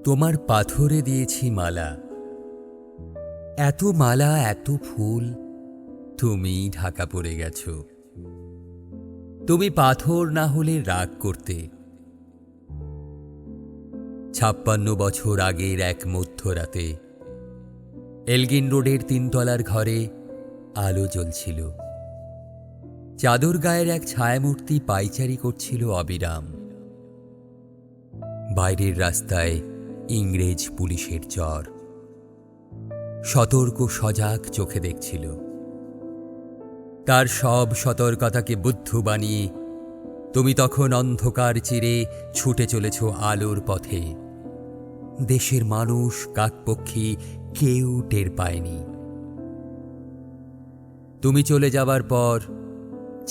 তোমার পাথরে দিয়েছি মালা, এত মালা এত ফুল, তুমি ঢাকা পড়ে গেছ। তুমি পাথর না হলে রাগ করতে। ৫৬ বছর আগের এক মধ্যরাতে এলগিন রোডের ৩ তলার ঘরে আলো জ্বলছিল। চাদর গায়ের এক ছায়ামূর্তি পায়চারি করছিল অবিরাম। বাইরের রাস্তায় ইংরেজ পুলিশের চর সতর্ক সজাগ চোখে দেখছিল। তার সব সতর্কতাকে বুদ্ধ বানিয়ে তুমি তখন অন্ধকার চিরে ছুটে চলেছ আলোর পথে। দেশের মানুষ কাকপক্ষী কেউ টের পায়নি। তুমি চলে যাবার পর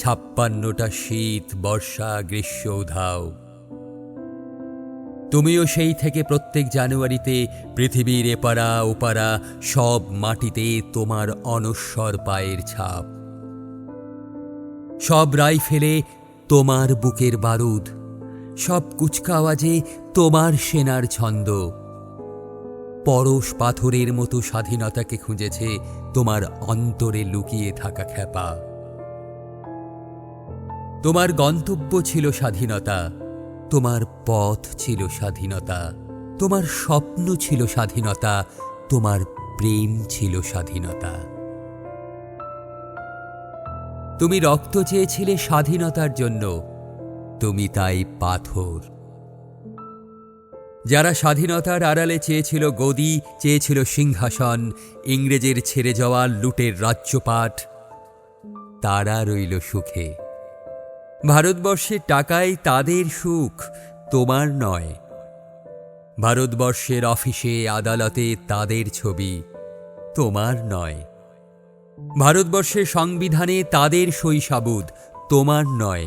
৫৬টা শীত, বর্ষা, গ্রীষ্ম উধাও। তুমিও সেই থেকে প্রত্যেক জানুয়ারিতে পৃথিবীর এপারা ওপারা সব মাটিতে তোমার অনশ্বর পায়ের ছাপ। সব রাইফেলে তোমার বুকের বারুদ, সব কুচকাওয়াজে তোমার সেনার ছন্দ। পরশ পাথরের মতো স্বাধীনতাকে খুঁজেছে তোমার অন্তরে লুকিয়ে থাকা খ্যাপা। তোমার গন্তব্য ছিল স্বাধীনতা, তোমার পথ ছিল স্বাধীনতা, তোমার স্বপ্ন ছিল স্বাধীনতা, তোমার প্রেম ছিল স্বাধীনতা। তুমি রক্ত চেয়েছিলে স্বাধীনতার জন্য, তুমি তাই পাথর। যারা স্বাধীনতার আড়ালে চেয়েছিল গদি, চেয়েছিল সিংহাসন, ইংরেজের ছেড়ে যাওয়া লুটের রাজ্যপাট, তারা রইল সুখে। ভারতবর্ষের টাকায় তাদের সুখ, তোমার নয়। ভারতবর্ষের অফিসে আদালতে তাদের ছবি, তোমার নয়। ভারতবর্ষের সংবিধানে তাদের সই সাবুদ, তোমার নয়।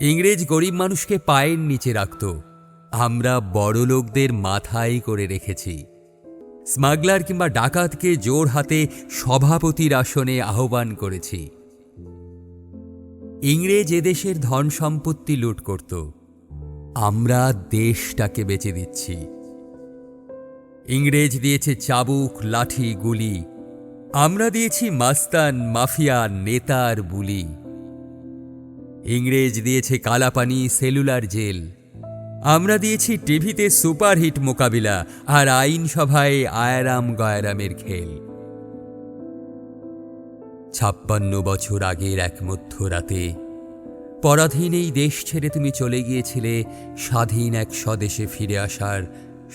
ইংরেজ গরিব মানুষকে পায়ের নিচে রাখত, আমরা বড়লোকদের মাথায় করে রেখেছি। স্মাগলার কিংবা ডাকাতকে জোর হাতে সভাপতির আসনে আহ্বান করেছি। ইংরেজ এদেশের ধন সম্পত্তি লুট করত, আমরা দেশটাকে বেচে দিচ্ছি। ইংরেজ দিয়েছে চাবুক, লাঠি, গুলি, আমরা দিয়েছি মাস্তান, মাফিয়া, নেতার বুলি। ইংরেজ দিয়েছে কালাপানি, সেলুলার জেল, আমরা দিয়েছি টিভিতে সুপারহিট মোকাবিলা আর আইনসভায় আয়ারাম গয়ারামের খেল। ৫৬ বছর আগের এক মধ্যরাতে পরাধীন এই দেশ ছেড়ে তুমি চলে গিয়েছিলে স্বাধীন এক স্বদেশে ফিরে আসার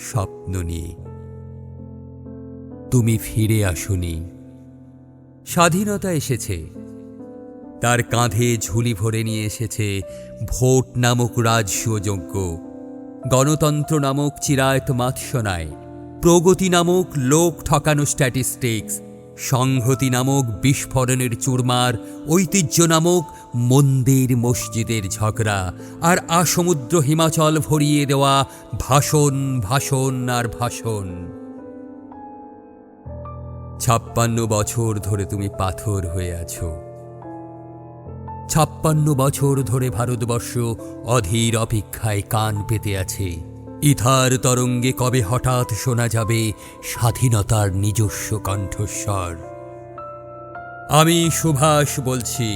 স্বপ্ন নিয়ে। তুমি ফিরে আসোনি। স্বাধীনতা এসেছে, তার কাঁধে ঝুলি ভরে নিয়ে এসেছে ভোট নামক রাজসূয়যজ্ঞ, গণতন্ত্র নামক চিরায়ত মাৎসনায়, প্রগতি নামক লোক ঠকানো স্ট্যাটিস্টিক্স, সংহতি নামক বিস্ফোরণের চুরমার, ঐতিহ্য নামক মন্দির মসজিদের ঝগড়া, আর আসমুদ্র হিমাচল ভরিয়ে দেওয়া ভাষণ, ভাষণ আর ভাষণ। ৫৬ বছর ধরে তুমি পাথর হয়ে আছো। ৫৬ বছর ধরে ভারতবর্ষ অধীর অপেক্ষায় কান পেতে আছে। ইথার তরঙ্গে কবে হঠাৎ শোনা যাবে স্বাধীনতার নিজস্ব কণ্ঠস্বর। আমি সুভাষ বলছি,